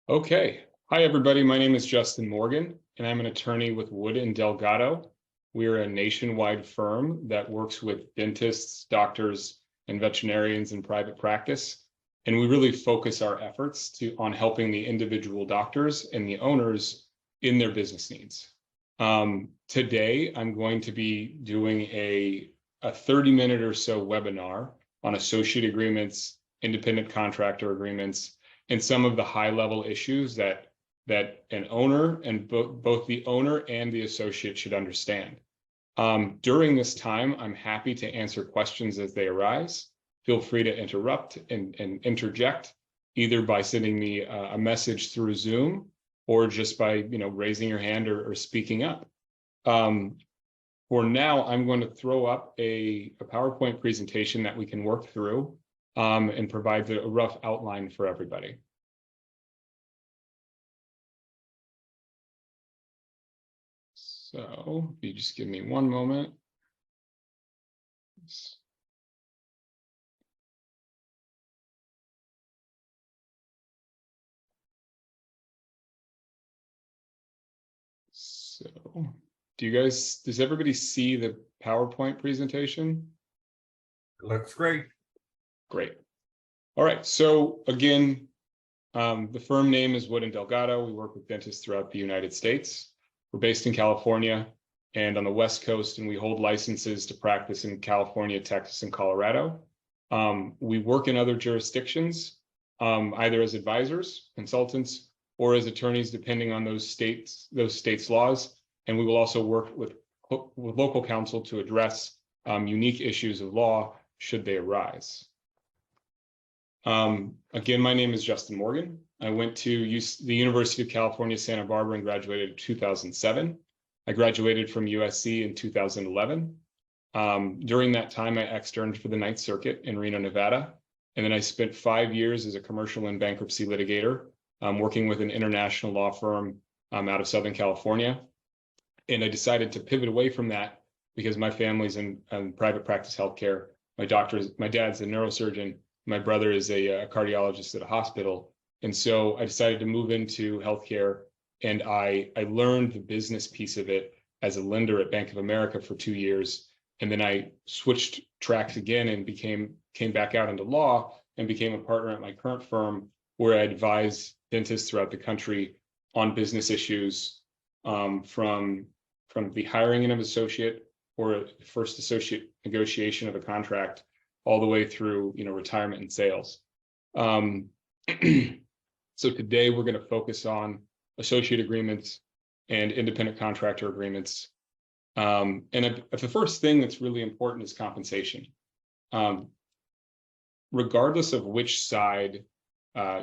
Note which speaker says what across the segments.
Speaker 1: Okay. Hi, everybody. My name is Justin Morgan, and I'm an attorney with Wood and Delgado. We are a nationwide firm that works with dentists, doctors, and veterinarians in private practice. And we really focus our efforts on helping the individual doctors and the owners in their business needs. Today, I'm going to be doing a 30-minute or so webinar on associate agreements, independent contractor agreements, and some of the high-level issues that an owner and both the owner and the associate should understand. During this time, I'm happy to answer questions as they arise. Feel free to interrupt and interject, either by sending me a message through Zoom or just by raising your hand or speaking up. For now, I'm going to throw up a PowerPoint presentation that we can work through and provide a rough outline for everybody. So if you just give me one moment. So does everybody see the PowerPoint presentation?
Speaker 2: Looks great.
Speaker 1: Great. All right. So again, the firm name is Wood and Delgado. We work with dentists throughout the United States. We're based in California and on the West Coast, and we hold licenses to practice in California, Texas, and Colorado. We work in other jurisdictions, either as advisors, consultants, or as attorneys, depending on those states' laws. And we will also work with local counsel to address unique issues of law should they arise. Again, my name is Justin Morgan. I went to the University of California, Santa Barbara and graduated in 2007. I graduated from USC in 2011. During that time, I externed for the Ninth Circuit in Reno, Nevada. And then I spent 5 years as a commercial and bankruptcy litigator, working with an international law firm out of Southern California. And I decided to pivot away from that because my family's in private practice healthcare. My dad's a neurosurgeon. My brother is a cardiologist at a hospital. And so I decided to move into healthcare, and I learned the business piece of it as a lender at Bank of America for 2 years. And then I switched tracks again and came back out into law and became a partner at my current firm, where I advise dentists throughout the country on business issues, from the hiring of an associate or first associate negotiation of a contract, all the way through retirement and sales. So today we're going to focus on associate agreements and independent contractor agreements. And the first thing that's really important is compensation. Regardless of which side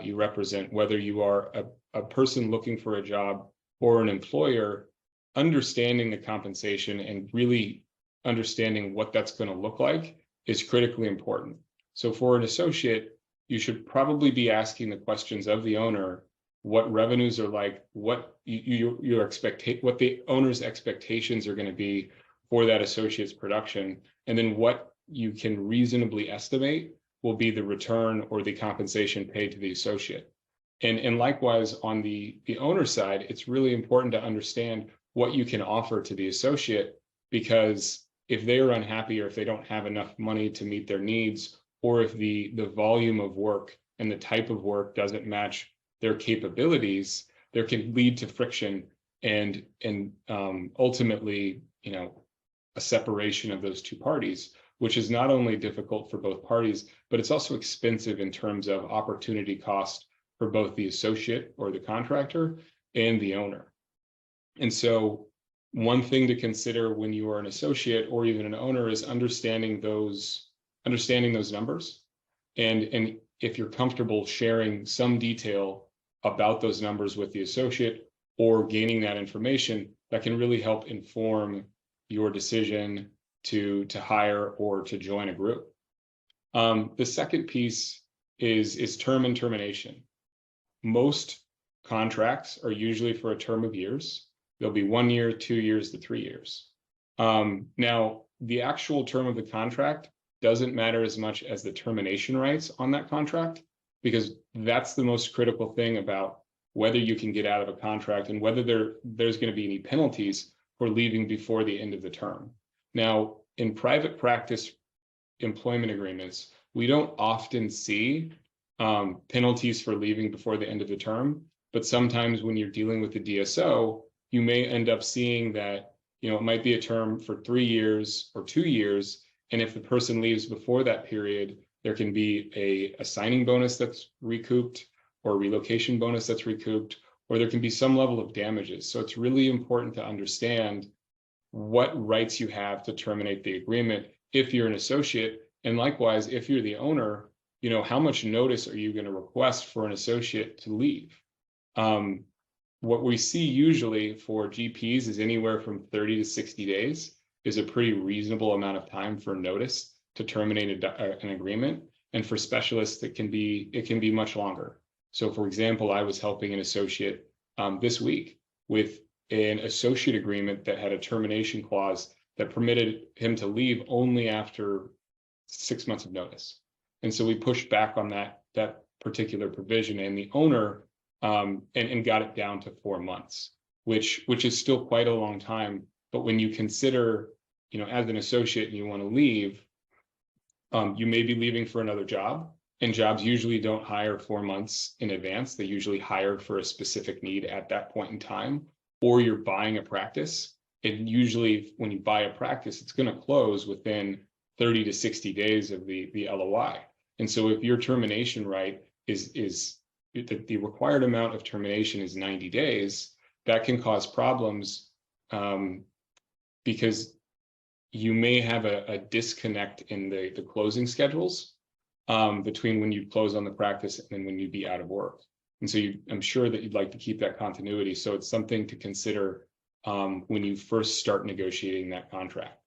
Speaker 1: you represent, whether you are a person looking for a job or an employer, understanding the compensation and really understanding what that's going to look like is critically important. So for an associate, you should probably be asking the questions of the owner: what revenues are like, what the owner's expectations are going to be for that associate's production, and then what you can reasonably estimate will be the return or the compensation paid to the associate. And likewise, on the owner side, it's really important to understand what you can offer to the associate, because if they are unhappy or if they don't have enough money to meet their needs, or if the volume of work and the type of work doesn't match their capabilities, there can lead to friction and ultimately, a separation of those two parties, which is not only difficult for both parties, but it's also expensive in terms of opportunity cost for both the associate or the contractor and the owner. And so one thing to consider when you are an associate or even an owner is understanding those numbers. And if you're comfortable sharing some detail about those numbers with the associate or gaining that information, that can really help inform your decision to hire or to join a group. The second piece is term and termination. Most contracts are usually for a term of years. They'll be 1 year, 2 years to 3 years. Now, the actual term of the contract doesn't matter as much as the termination rights on that contract, because that's the most critical thing about whether you can get out of a contract, and whether there's going to be any penalties for leaving before the end of the term. Now, in private practice employment agreements, we don't often see penalties for leaving before the end of the term, but sometimes when you're dealing with the DSO, you may end up seeing that, it might be a term for 3 years or 2 years, and if the person leaves before that period, there can be a signing bonus that's recouped, or a relocation bonus that's recouped, or there can be some level of damages. So it's really important to understand what rights you have to terminate the agreement if you're an associate, and likewise, if you're the owner, how much notice are you going to request for an associate to leave? What we see usually for GPs is anywhere from 30 to 60 days is a pretty reasonable amount of time for notice to terminate an agreement. And for specialists, it can be much longer. So for example, I was helping an associate this week with an associate agreement that had a termination clause that permitted him to leave only after 6 months of notice. And so we pushed back on that particular provision, and the owner and got it down to 4 months, which is still quite a long time. But when you consider, as an associate and you want to leave, you may be leaving for another job, and jobs usually don't hire 4 months in advance. They usually hire for a specific need at that point in time, or you're buying a practice. And usually when you buy a practice, it's going to close within 30 to 60 days of the LOI. And so if your termination right is the required amount of termination is 90 days, that can cause problems because you may have a disconnect in the closing schedules between when you close on the practice and when you'd be out of work. And so I'm sure that you'd like to keep that continuity. So it's something to consider when you first start negotiating that contract.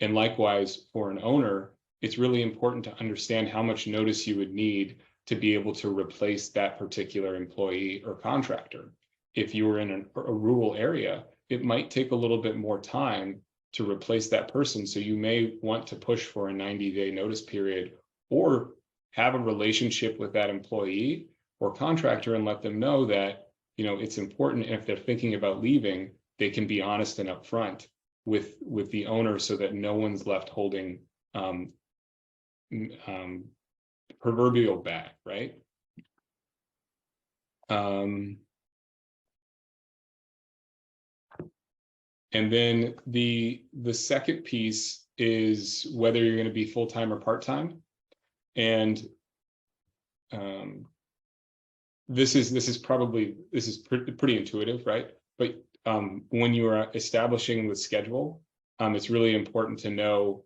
Speaker 1: And likewise, for an owner, it's really important to understand how much notice you would need to be able to replace that particular employee or contractor. If you were in a rural area, it might take a little bit more time to replace that person. So you may want to push for a 90-day notice period, or have a relationship with that employee or contractor and let them know that, it's important. And if they're thinking about leaving, they can be honest and upfront with the owner, so that no one's left holding proverbial bag, right? And then the second piece is whether you're going to be full-time or part-time. And this is pretty intuitive, right? But when you are establishing the schedule, it's really important to know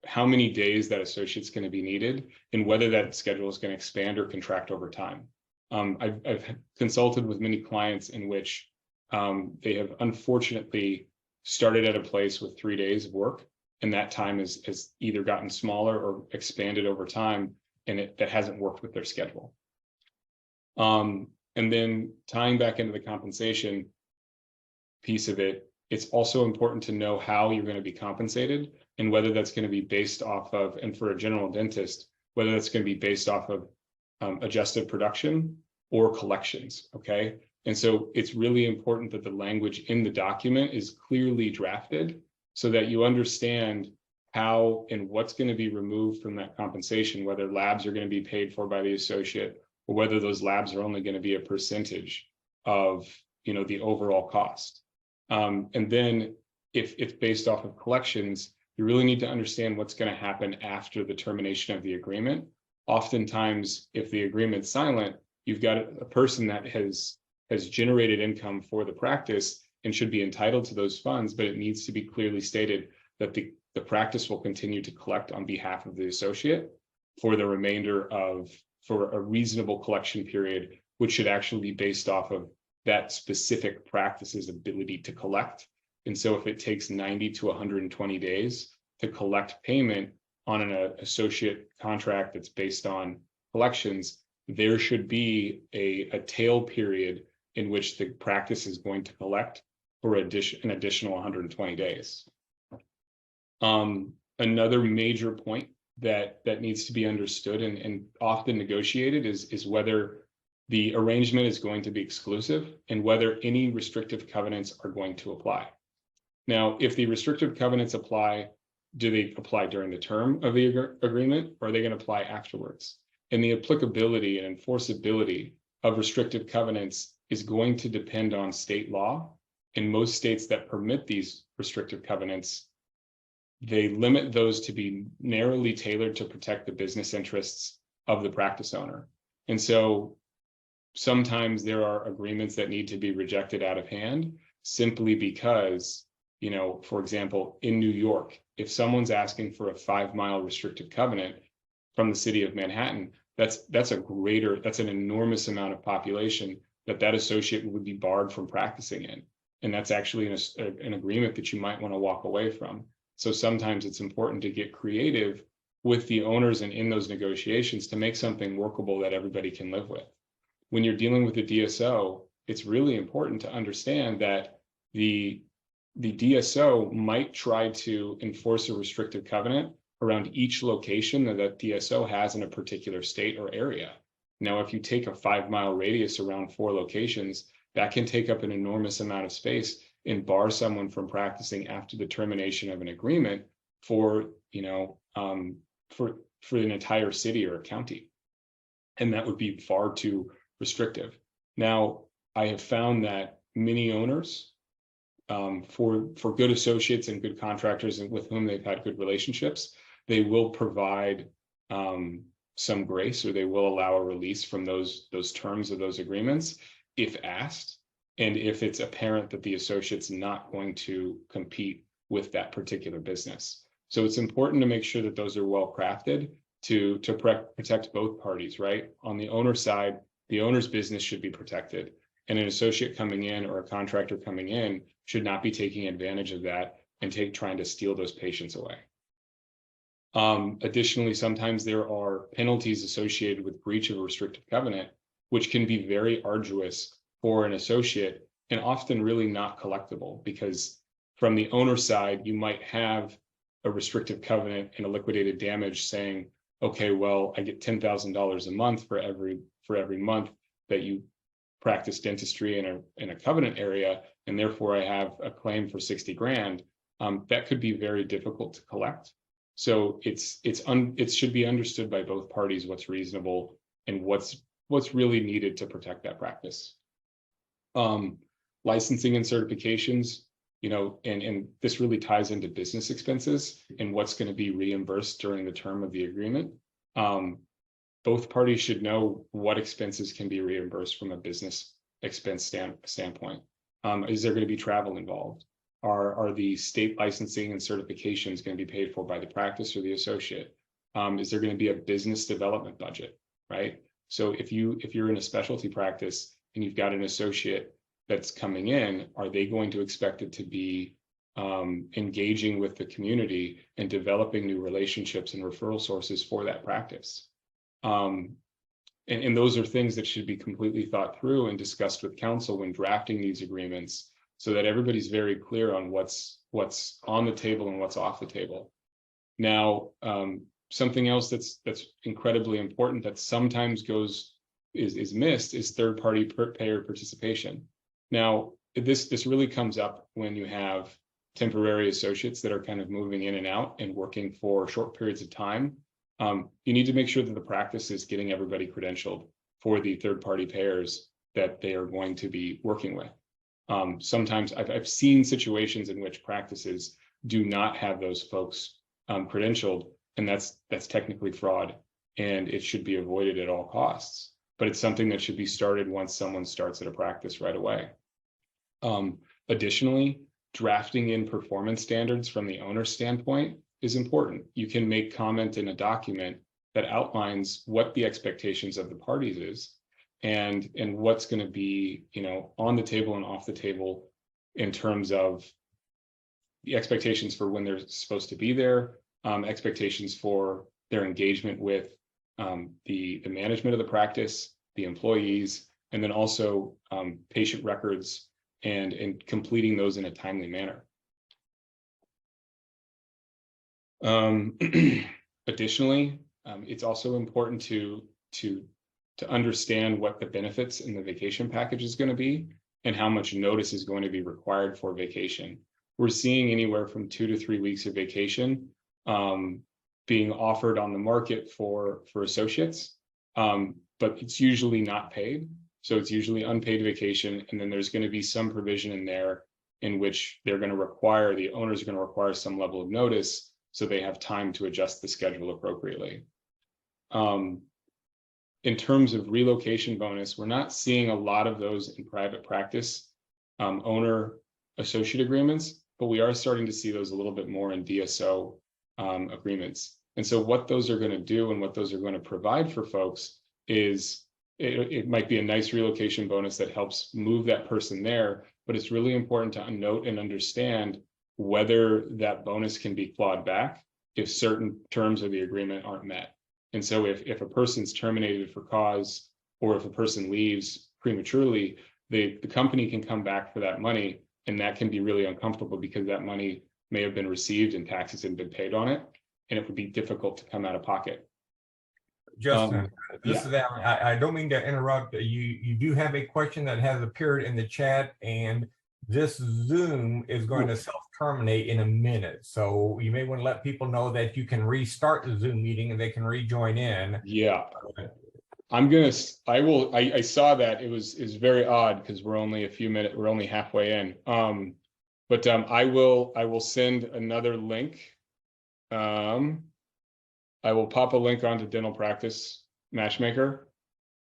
Speaker 1: how many days that associate's going to be needed, and whether that schedule is going to expand or contract over time. I've consulted with many clients in which they have unfortunately started at a place with 3 days of work, and that time has either gotten smaller or expanded over time, and that hasn't worked with their schedule. And then tying back into the compensation piece of it, it's also important to know how you're going to be compensated, and whether that's going to be based off of, and for a general dentist, whether that's going to be based off of adjusted production or collections. Okay. And so it's really important that the language in the document is clearly drafted, so that you understand how and what's going to be removed from that compensation, whether labs are going to be paid for by the associate, or whether those labs are only going to be a percentage of, the overall cost. And then if it's based off of collections, you really need to understand what's going to happen after the termination of the agreement. Oftentimes, if the agreement's silent, you've got a person that has generated income for the practice and should be entitled to those funds, but it needs to be clearly stated that the practice will continue to collect on behalf of the associate for the remainder for a reasonable collection period, which should actually be based off of that specific practice's ability to collect. And so if it takes 90 to 120 days to collect payment on an associate contract that's based on collections, there should be a tail period in which the practice is going to collect for an additional 120 days. Another major point that needs to be understood and often negotiated is whether the arrangement is going to be exclusive and whether any restrictive covenants are going to apply. Now, if the restrictive covenants apply, do they apply during the term of the agreement, or are they going to apply afterwards? And the applicability and enforceability of restrictive covenants is going to depend on state law. In most states that permit these restrictive covenants, they limit those to be narrowly tailored to protect the business interests of the practice owner. And so sometimes there are agreements that need to be rejected out of hand simply because, you know, for example, in New York, if someone's asking for a 5-mile restrictive covenant from the city of Manhattan, that's an enormous amount of population that associate would be barred from practicing in. And that's actually an agreement that you might want to walk away from. So sometimes it's important to get creative with the owners and in those negotiations to make something workable that everybody can live with. When you're dealing with a DSO, it's really important to understand that the DSO might try to enforce a restrictive covenant around each location that DSO has in a particular state or area. Now, if you take a 5-mile radius around 4 locations, that can take up an enormous amount of space and bar someone from practicing after the termination of an agreement for, you know, for an entire city or a county. And that would be far too restrictive. Now, I have found that many owners, for good associates and good contractors and with whom they've had good relationships, they will provide some grace, or they will allow a release from those terms of those agreements if asked, and if it's apparent that the associate's not going to compete with that particular business. So it's important to make sure that those are well crafted to protect both parties, right? On the owner side, the owner's business should be protected, and an associate coming in or a contractor coming in should not be taking advantage of that and trying to steal those patients away. Additionally, sometimes there are penalties associated with breach of a restrictive covenant, which can be very arduous for an associate and often really not collectible, because from the owner side, you might have a restrictive covenant and a liquidated damage saying, okay, well, I get $10,000 a month for every month that you practice dentistry in a covenant area, and therefore I have a claim for 60 grand. That could be very difficult to collect. So it should be understood by both parties what's reasonable and what's really needed to protect that practice. Licensing and certifications, you know, and this really ties into business expenses and what's going to be reimbursed during the term of the agreement. Both parties should know what expenses can be reimbursed from a business expense standpoint. Is there going to be travel involved? Are the state licensing and certifications going to be paid for by the practice or the associate? Is there going to be a business development budget, right? So if you're in a specialty practice and you've got an associate that's coming in, are they going to expect it to be engaging with the community and developing new relationships and referral sources for that practice? And those are things that should be completely thought through and discussed with counsel when drafting these agreements, so that everybody's very clear on what's on the table and what's off the table. Now, something else that's incredibly important that sometimes is missed is third-party payer participation. Now, this really comes up when you have temporary associates that are kind of moving in and out and working for short periods of time. You need to make sure that the practice is getting everybody credentialed for the third-party payers that they are going to be working with. Sometimes I've seen situations in which practices do not have those folks credentialed, and that's technically fraud, and it should be avoided at all costs. But it's something that should be started once someone starts at a practice right away. Additionally, drafting in performance standards from the owner's standpoint is important. You can make comment in a document that outlines what the expectations of the parties is, and what's going to be, you know, on the table and off the table in terms of the expectations for when they're supposed to be there, expectations for their engagement with the management of the practice, the employees, and then also patient records and completing those in a timely manner. Additionally, it's also important to to understand what the benefits in the vacation package is going to be and how much notice is going to be required for vacation. We're seeing anywhere from 2 to 3 weeks of vacation being offered on the market for associates, but it's usually not paid. So it's usually unpaid vacation, and then there's going to be some provision in there in which they're going to require, the owners are going to require some level of notice so they have time to adjust the schedule appropriately. In terms of relocation bonus, we're not seeing a lot of those in private practice owner associate agreements, but we are starting to see those a little bit more in DSO agreements. And so what those are going to do and what those are going to provide for folks is it might be a nice relocation bonus that helps move that person there, but it's really important to note and understand whether that bonus can be clawed back if certain terms of the agreement aren't met. And so if a person's terminated for cause, or if a person leaves prematurely, the company can come back for that money, and that can be really uncomfortable because that money may have been received and taxes had been paid on it, and it would be difficult to come out of pocket.
Speaker 2: Justin, this
Speaker 1: yeah.
Speaker 2: is Alan. I don't mean to interrupt. You do have a question that has appeared in the chat, and this Zoom is going to self-terminate in a minute. So you may want to let people know that you can restart the Zoom meeting and they can rejoin in.
Speaker 1: Yeah. I saw that it was very odd because we're only a few minutes, we're only halfway in. But I will send another link. I will pop a link onto Dental Practice Matchmaker,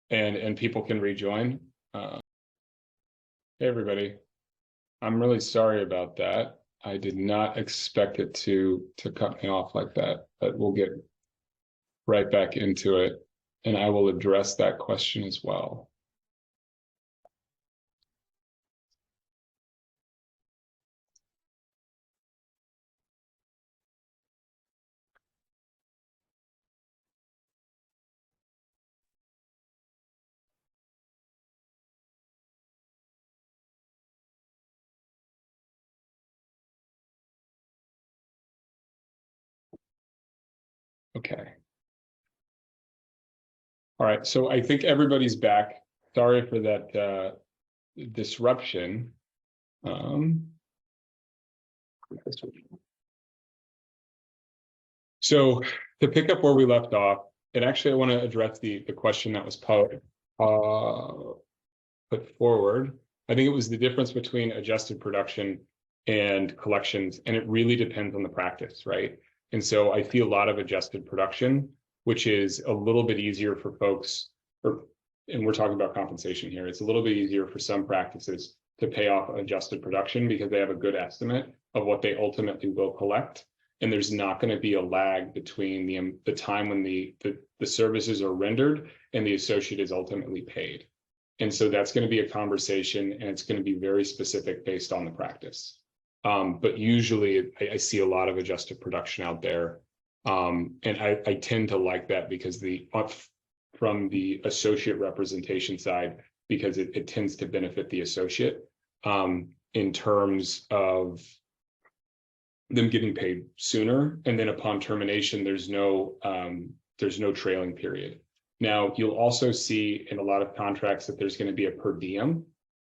Speaker 1: and people can rejoin. Hey everybody, I'm really sorry about that. I did not expect it to cut me off like that, but we'll get right back into it, and I will address that question as well. Okay. All right, so I think everybody's back. Sorry for that disruption. So to pick up where we left off, and actually I want to address the question that was put forward. I think it was the difference between adjusted production and collections, and it really depends on the practice, right? And so I see a lot of adjusted production, which is a little bit easier for folks, and we're talking about compensation here. It's a little bit easier for some practices to pay off adjusted production because they have a good estimate of what they ultimately will collect. And there's not going to be a lag between the time when the services are rendered and the associate is ultimately paid. And so that's going to be a conversation, and it's going to be very specific based on the practice. But usually I see a lot of adjusted production out there. And I tend to like that because from the associate representation side, because it tends to benefit the associate in terms of them getting paid sooner, and then upon termination, there's no trailing period. Now, you'll also see in a lot of contracts that there's going to be a per diem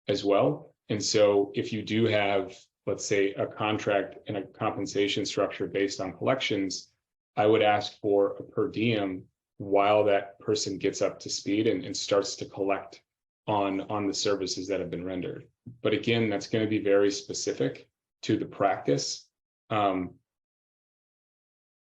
Speaker 1: as well. And so if you do have, let's say, a contract and a compensation structure based on collections, I would ask for a per diem while that person gets up to speed and starts to collect on the services that have been rendered. But again, that's going to be very specific to the practice.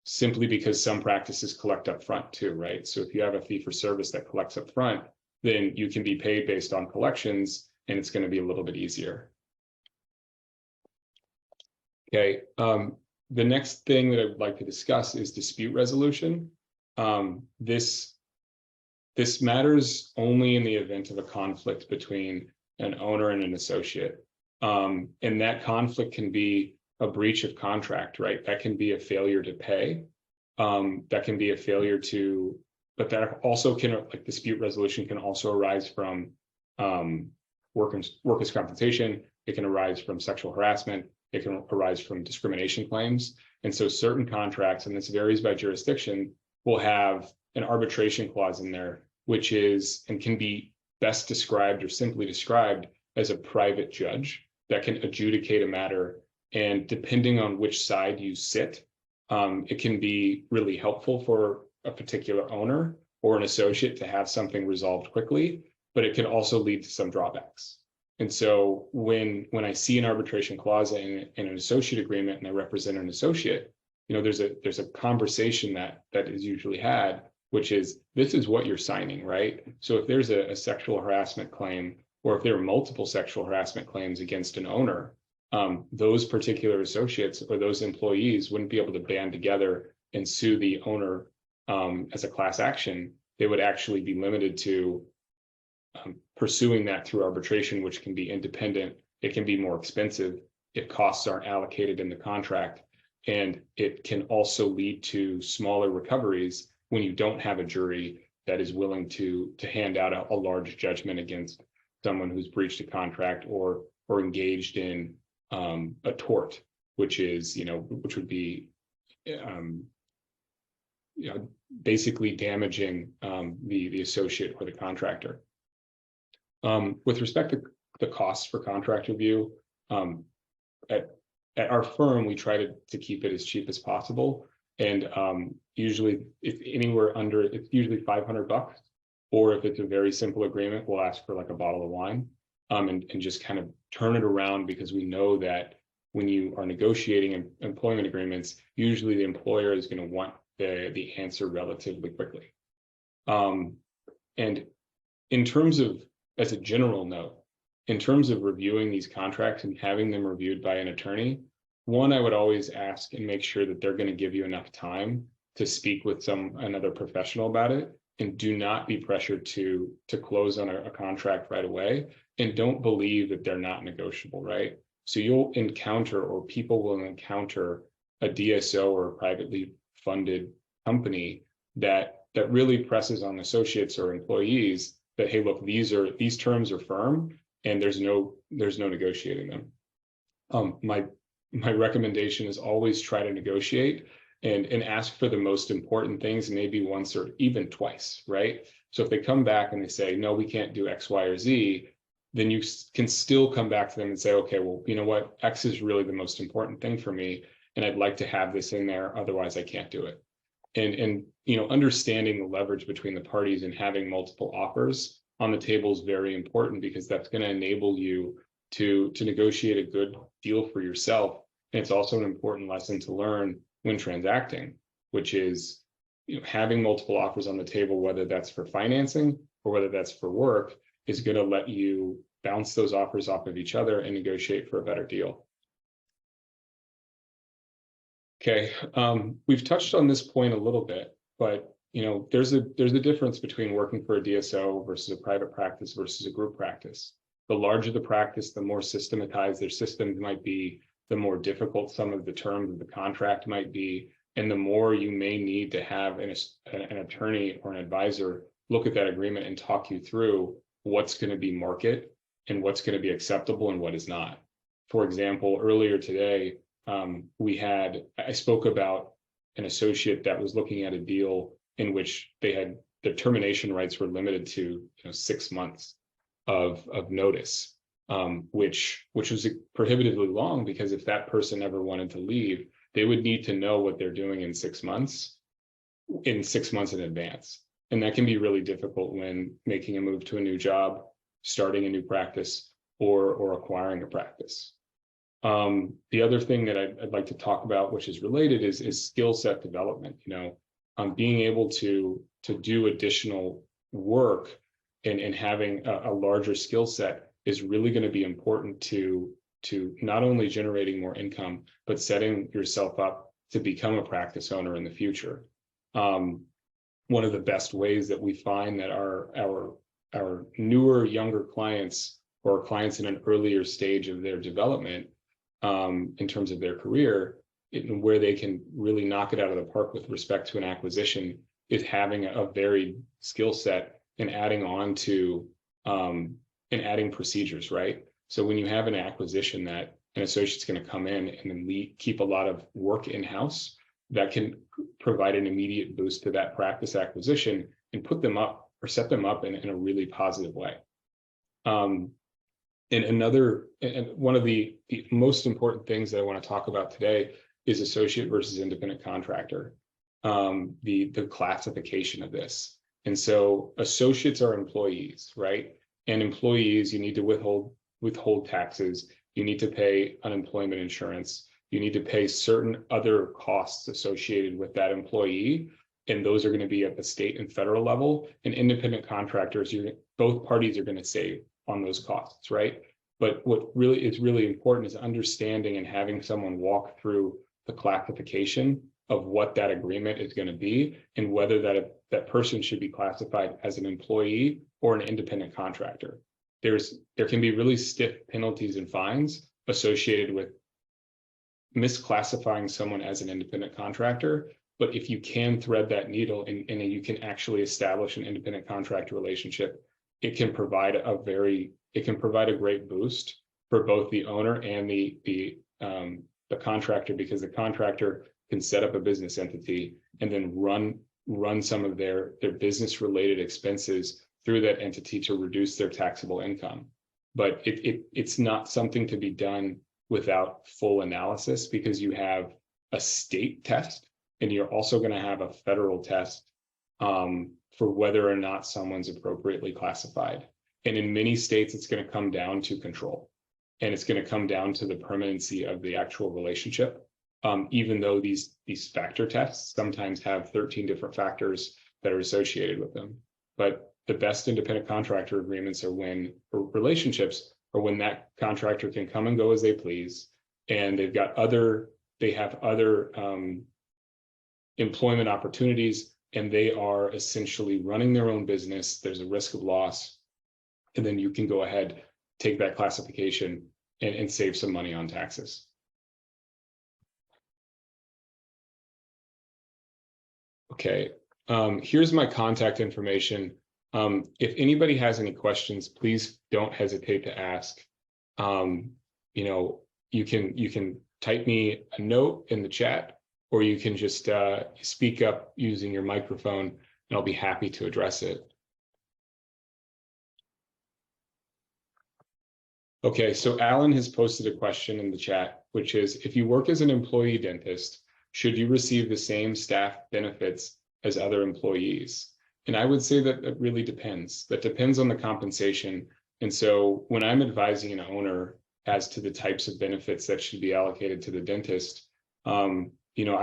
Speaker 1: Simply because some practices collect up front too, right? So if you have a fee for service that collects up front, then you can be paid based on collections, and it's going to be a little bit easier. Okay, the next thing that I would like to discuss is dispute resolution. This matters only in the event of a conflict between an owner and an associate. And that conflict can be a breach of contract, right? That can be a failure to pay. That can be a failure to, but that also can, like, dispute resolution can also arise from workers' compensation. It can arise from sexual harassment. It can arise from discrimination claims. And so certain contracts, and this varies by jurisdiction, will have an arbitration clause in there which is, and can be best described or simply described as a private judge that can adjudicate a matter. And depending on which side you sit, it can be really helpful for a particular owner or an associate to have something resolved quickly, but it can also lead to some drawbacks. And so when I see an arbitration clause in an associate agreement and I represent an associate, there's a conversation that is usually had, which is, this is what you're signing, right? So if there's a sexual harassment claim, or if there are multiple sexual harassment claims against an owner, those particular associates or those employees wouldn't be able to band together and sue the owner as a class action. They would actually be limited to pursuing that through arbitration, which can be independent. It can be more expensive if costs aren't allocated in the contract. And it can also lead to smaller recoveries when you don't have a jury that is willing to hand out a large judgment against someone who's breached a contract or engaged in a tort, which would be basically damaging the associate or the contractor. With respect to the costs for contract review, at our firm, we try to keep it as cheap as possible. And usually if anywhere under, it's usually $500, or if it's a very simple agreement, we'll ask for like a bottle of wine, and just kind of turn it around, because we know that when you are negotiating employment agreements, usually the employer is going to want the answer relatively quickly. And in terms of, as a general note, in terms of reviewing these contracts and having them reviewed by an attorney, one, I would always ask and make sure that they're going to give you enough time to speak with another professional about it, and do not be pressured to close on a contract right away, and don't believe that they're not negotiable, right? So you'll encounter, or people will encounter, a DSO or a privately funded company that really presses on associates or employees that, hey, look, these terms are firm and there's no negotiating them. My recommendation is always try to negotiate and ask for the most important things, maybe once or even twice, right? So if they come back and they say, no, we can't do X, Y, or Z, then you can still come back to them and say, okay, well, you know what? X is really the most important thing for me, and I'd like to have this in there. Otherwise, I can't do it. And understanding the leverage between the parties and having multiple offers on the table is very important, because that's going to enable you to negotiate a good deal for yourself. And it's also an important lesson to learn when transacting, which is having multiple offers on the table, whether that's for financing or whether that's for work, is going to let you bounce those offers off of each other and negotiate for a better deal. Okay, we've touched on this point a little bit, but there's a difference between working for a DSO versus a private practice versus a group practice. The larger the practice, the more systematized their systems might be, the more difficult some of the terms of the contract might be, and the more you may need to have an attorney or an advisor look at that agreement and talk you through what's going to be market and what's going to be acceptable and what is not. For example, earlier today, I spoke about an associate that was looking at a deal in which their termination rights were limited to 6 months of notice, which was prohibitively long, because if that person ever wanted to leave, they would need to know what they're doing in 6 months in advance. And that can be really difficult when making a move to a new job, starting a new practice, or acquiring a practice. The other thing that I'd like to talk about, which is related, is skill set development. Being able to do additional work and having a larger skill set is really going to be important to not only generating more income, but setting yourself up to become a practice owner in the future. One of the best ways that we find that our newer, younger clients, or clients in an earlier stage of their development, in terms of their career, where they can really knock it out of the park with respect to an acquisition, is having a varied skill set and adding on to and adding procedures, right? So when you have an acquisition that an associate's going to come in and then keep a lot of work in-house, that can provide an immediate boost to that practice acquisition and put them up set them up in a really positive way. And one of the most important things that I want to talk about today is associate versus independent contractor, the classification of this. And so associates are employees, right? And employees, you need to withhold taxes. You need to pay unemployment insurance. You need to pay certain other costs associated with that employee. And those are going to be at the state and federal level. And independent contractors, both parties are going to save on those costs, right? But what really is really important is understanding and having someone walk through the classification of what that agreement is going to be and whether that person should be classified as an employee or an independent contractor. There can be really stiff penalties and fines associated with misclassifying someone as an independent contractor. But if you can thread that needle and you can actually establish an independent contractor relationship, it can provide a great boost for both the owner and the contractor, because the contractor can set up a business entity and then run some of their business related expenses through that entity to reduce their taxable income. But it's not something to be done without full analysis, because you have a state test and you're also going to have a federal test for whether or not someone's appropriately classified. And in many states, it's going to come down to control, and it's going to come down to the permanency of the actual relationship. Even though these factor tests sometimes have 13 different factors that are associated with them. But the best independent contractor agreements or relationships are when that contractor can come and go as they please, and they have other employment opportunities, and they are essentially running their own business. There's a risk of loss, and then you can go ahead, take that classification and save some money on taxes. Okay, here's my contact information. If anybody has any questions, please don't hesitate to ask. You can type me a note in the chat, or you can just speak up using your microphone, and I'll be happy to address it. Okay, so Alan has posted a question in the chat, which is, if you work as an employee dentist, should you receive the same staff benefits as other employees? And I would say that it really depends. That depends on the compensation. And so when I'm advising an owner as to the types of benefits that should be allocated to the dentist, I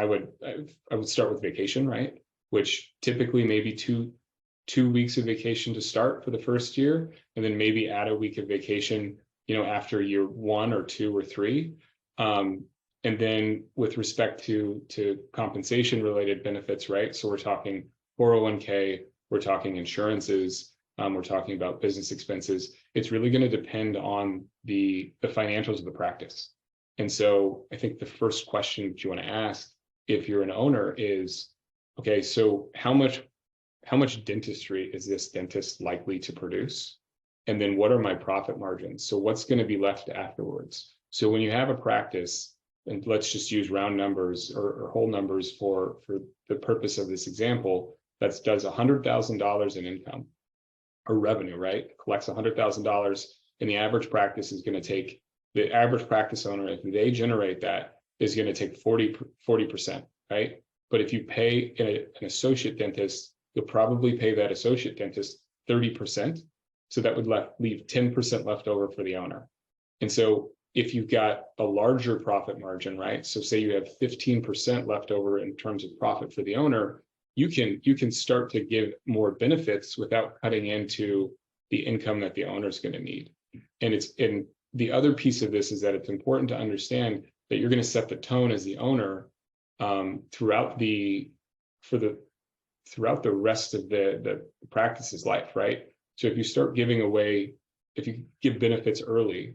Speaker 1: would start with vacation, right? Which typically maybe two weeks of vacation to start for the first year, and then maybe add a week of vacation, after year 1 or 2 or 3. And then with respect to compensation related benefits, right? So we're talking 401k, we're talking insurances, we're talking about business expenses. It's really going to depend on the financials of the practice. And so I think the first question that you want to ask if you're an owner is, okay, so how much dentistry is this dentist likely to produce? And then what are my profit margins? So what's going to be left afterwards? So when you have a practice, and let's just use round numbers or whole numbers for the purpose of this example, that does $100,000 in income or revenue, right? Collects $100,000, and the average practice is going to take, the average practice owner, if they generate that, is going to take 40%, right? But if you pay an associate dentist, you'll probably pay that associate dentist 30%. So that would leave 10% left over for the owner. And so if you've got a larger profit margin, right? So say you have 15% left over in terms of profit for the owner, you can start to give more benefits without cutting into the income that the owner is going to need. And the other piece of this is that it's important to understand that you're going to set the tone as the owner throughout the rest of the practice's life, right? So if you start if you give benefits early,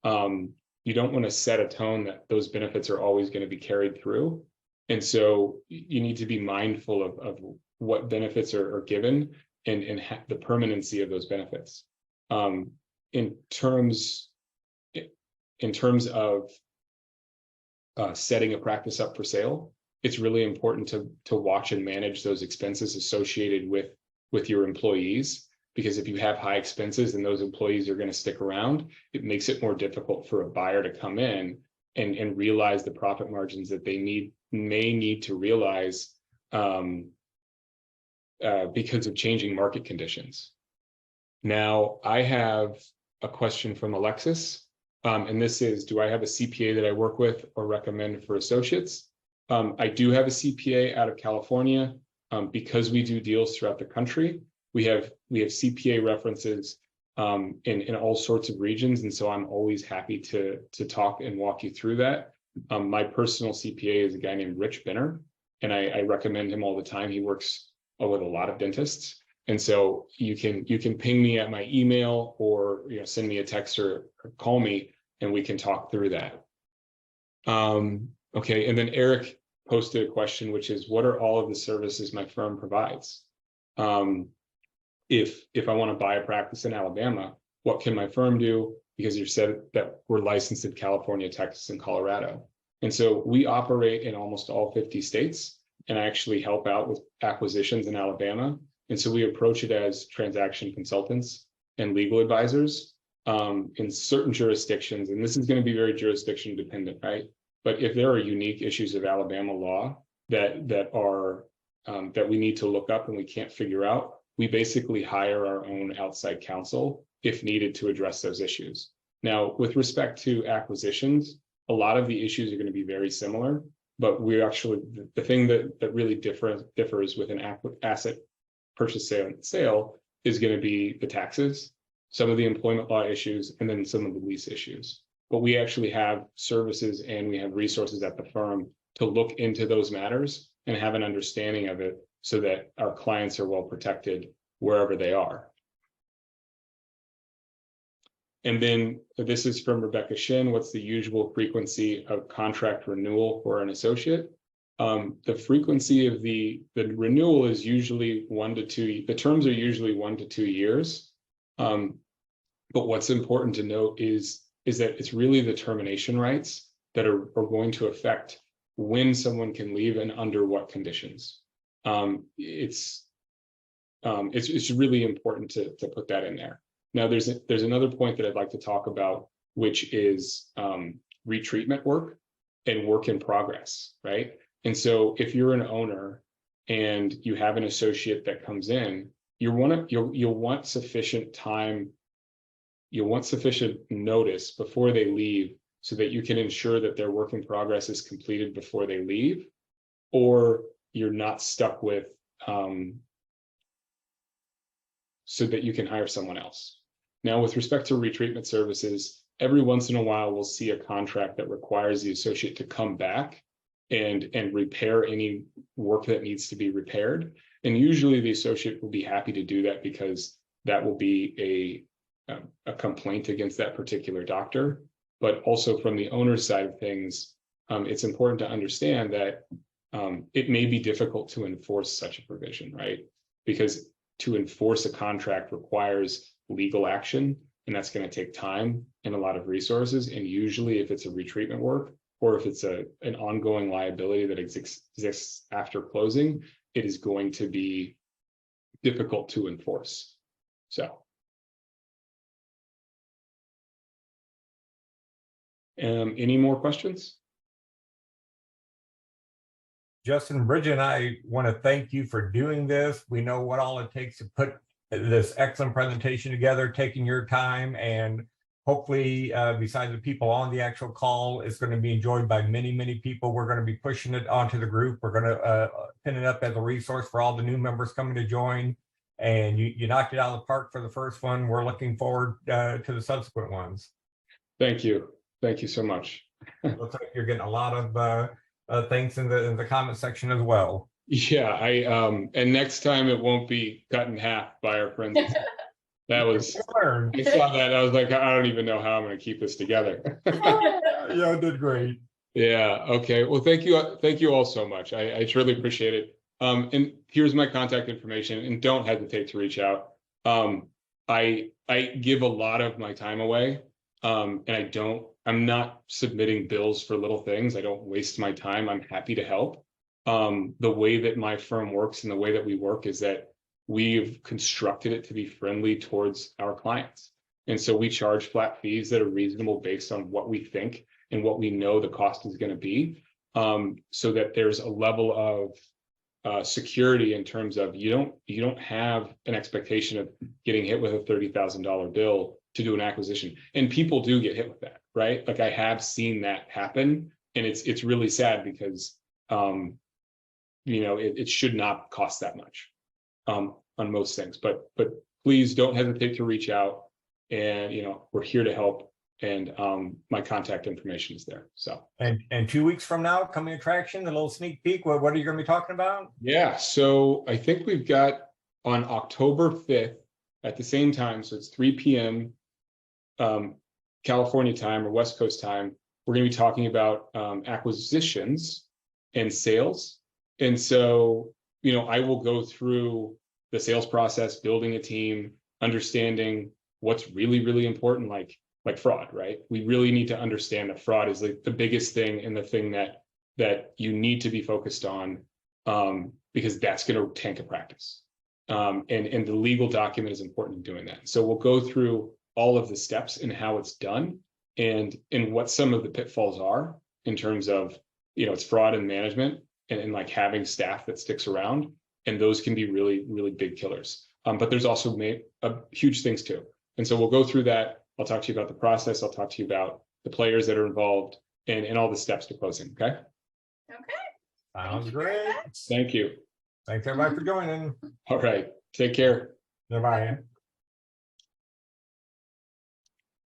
Speaker 1: you don't want to set a tone that those benefits are always going to be carried through. And so you need to be mindful of what benefits are given and the permanency of those benefits. In terms of setting a practice up for sale, it's really important to watch and manage those expenses associated with with your employees, because if you have high expenses and those employees are going to stick around, it makes it more difficult for a buyer to come in and realize the profit margins that they may need to realize because of changing market conditions. Now, I have a question from Alexis, and this is, do I have a CPA that I work with or recommend for associates? I do have a CPA out of California. Because we do deals throughout the country, we have CPA references in all sorts of regions, and so I'm always happy to talk and walk you through that. My personal CPA is a guy named Rich Binner, and I recommend him all the time. He works with a lot of dentists, and so you can ping me at my email, or send me a text or call me, and we can talk through that. Okay, and then Eric posted a question, which is, what are all of the services my firm provides? If I want to buy a practice in Alabama, what can my firm do? Because you said that we're licensed in California, Texas, and Colorado. And so we operate in almost all 50 states, and I actually help out with acquisitions in Alabama. And so we approach it as transaction consultants and legal advisors in certain jurisdictions. And this is going to be very jurisdiction dependent, right? But if there are unique issues of Alabama law that we need to look up and we can't figure out, we basically hire our own outside counsel if needed to address those issues. Now, with respect to acquisitions, a lot of the issues are going to be very similar, but we actually, the thing that really differs with an asset purchase sale is going to be the taxes, some of the employment law issues, and then some of the lease issues. But we actually have services and we have resources at the firm to look into those matters and have an understanding of it so that our clients are well protected wherever they are. And then this is from Rebecca Shin. What's the usual frequency of contract renewal for an associate? The frequency of the renewal is usually 1 to 2. The terms are usually 1 to 2 years. But what's important to note is that it's really the termination rights that are going to affect when someone can leave and under what conditions. It's really important to put that in there. Now, there's another point that I'd like to talk about, which is retreatment work and work in progress, right? And so if you're an owner and you have an associate that comes in, you'll want sufficient time. You'll want sufficient notice before they leave so that you can ensure that their work in progress is completed before they leave, or you're not stuck with so that you can hire someone else. Now, with respect to retreatment services, every once in a while, we'll see a contract that requires the associate to come back and repair any work that needs to be repaired. And usually the associate will be happy to do that because that will be a complaint against that particular doctor. But also from the owner's side of things, it's important to understand that it may be difficult to enforce such a provision, right? Because to enforce a contract requires legal action, and that's going to take time and a lot of resources. And usually if it's a retreatment work, or if it's an ongoing liability that exists after closing, it is going to be difficult to enforce. So. Any more questions?
Speaker 2: Justin, Bridget and I want to thank you for doing this. We know what all it takes to put this excellent presentation together, taking your time, and hopefully, besides the people on the actual call, it's going to be enjoyed by many, many people. We're going to be pushing it onto the group. We're going to pin it up as a resource for all the new members coming to join. And you knocked it out of the park for the first one. We're looking forward to the subsequent ones.
Speaker 1: Thank you. Thank you so much.
Speaker 2: Looks like you're getting a lot of thanks in the comment section as well.
Speaker 1: Yeah, and next time it won't be cut in half by our friends. That was, I saw that, I was like, I don't even know how I'm going to keep this together.
Speaker 2: Yeah, I did great.
Speaker 1: Yeah, okay. Well, thank you all so much. I truly appreciate it. And here's my contact information, and don't hesitate to reach out. I give a lot of my time away, and I'm not submitting bills for little things. I don't waste my time. I'm happy to help. The way that my firm works and the way that we work is that we've constructed it to be friendly towards our clients. And so we charge flat fees that are reasonable based on what we think and what we know the cost is going to be, so that there's a level of security in terms of you don't have an expectation of getting hit with a $30,000 bill to do an acquisition. And people do get hit with that, right? Like I have seen that happen, and it's really sad because it should not cost that much on most things. But please don't hesitate to reach out, and we're here to help. And my contact information is there. So
Speaker 2: and 2 weeks from now, coming attraction, a little sneak peek. What are you going to be talking about?
Speaker 1: Yeah, so I think we've got on October 5th at the same time, so it's 3 p.m. California time or West Coast time. We're going to be talking about acquisitions and sales. And so, I will go through the sales process, building a team, understanding what's really, really important, like fraud, right? We really need to understand that fraud is like the biggest thing and the thing that you need to be focused on, because that's going to tank a practice. And the legal document is important in doing that. So we'll go through all of the steps and how it's done, and what some of the pitfalls are in terms of, it's fraud and management, and like having staff that sticks around, and those can be really, really big killers. But there's also huge things too. And so we'll go through that. I'll talk to you about the process. I'll talk to you about the players that are involved and all the steps to closing. Okay.
Speaker 3: Okay.
Speaker 2: Sounds great.
Speaker 1: Thank you.
Speaker 2: Thanks everybody for joining.
Speaker 1: All right. Take care.
Speaker 2: Bye-bye.